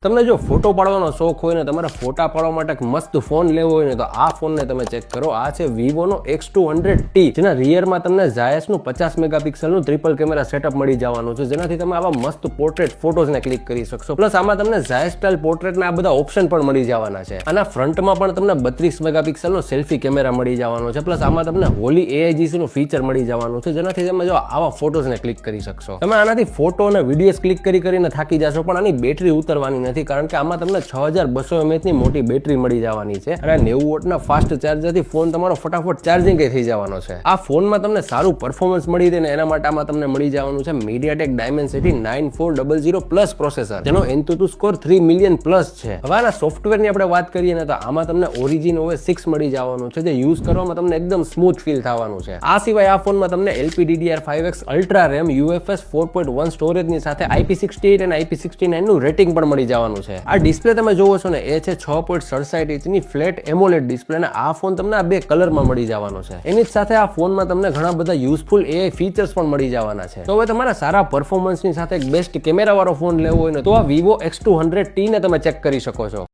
તમને જો ફોટો પાડવાનો શોખ હોય ને તમારે ફોટા પાડવા માટે એક મસ્ત ફોન લેવો હોય ને તો આ ફોનને તમે ચેક કરો. આ છે વિવોનો X200T, જેના રિયરમાં તમને ઝાયસનું 50 મેગાપિક્સલનું ટ્રિપલ કેમેરા સેટઅપ મળી જવાનું છે, જેનાથી તમે આવા મસ્ત પોર્ટ્રેટ ફોટોઝને ક્લિક કરી શકશો. પ્લસ આમાં તમને ઝાયસ સ્ટાઇલ પોર્ટ્રેટના આ બધા ઓપ્શન પણ મળી જવાના છે. આના ફ્રન્ટમાં પણ તમને 32 મેગાપિક્સલનો સેલ્ફી કેમેરા મળી જવાનો છે. પ્લસ આમાં તમને હોલી AIGC નું ફીચર મળી જવાનું છે, જેનાથી તમે જો આવા ફોટોઝને ક્લિક કરી શકશો. તમે આનાથી ફોટો અને વિડીયોઝ ક્લિક કરીને થાકી જશો, પણ આની બેટરી ઉતરવાની નથી, કારણ કે આમાં તમને 6200 mAh ની મોટી બેટરી મળી જવાની છે અને 90 વોટના ફાસ્ટ ચાર્જરથી ફોન તમારો ફટાફટ ચાર્જિંગ થઈ જવાનો છે. આ ફોનમાં તમને સારું પરફોર્મન્સ મળી રહે ને એના માટે આમાં તમને મળી જવાનું છે MediaTek Dimensity 9400 પ્લસ પ્રોસેસર, જેનો AnTuTu સ્કોર 3 મિલિયન પ્લસ છે. હવે આના સોફ્ટવેરની આપણે વાત કરીએ ને તો આમાં તમને Origin OS 6 મળી જવાનું છે, જે યુઝ કરવામાં તમને એકદમ સ્મૂથ ફીલ થવાનું છે. આ સિવાય આ ફોનમાં તમને LPDDR5X Ultra RAM UFS 4.1 સ્ટોરેજની સાથે IP68 અને IP69 નું રેટિંગ પણ મળી જવાનું છે. આ ડિસ્પ્લે તમે જોવો છો ને એ છે 6.67 ઇંચની ફ્લેટ એમોલેડ ડિસ્પ્લે, અને આ ફોન તમને આ બે કલરમાં મળી જવાનો છે. એની જ સાથે આ ફોનમાં તમને ઘણા બધા યુઝફુલ AI ફીચર્સ પણ મળી જવાના છે. તો હવે તમારા સારા પરફોર્મન્સની સાથે એક બેસ્ટ કેમેરા વાળો ફોન લેવો હોય ને તો આ Vivo X200T ને તમે ચેક કરી શકો છો.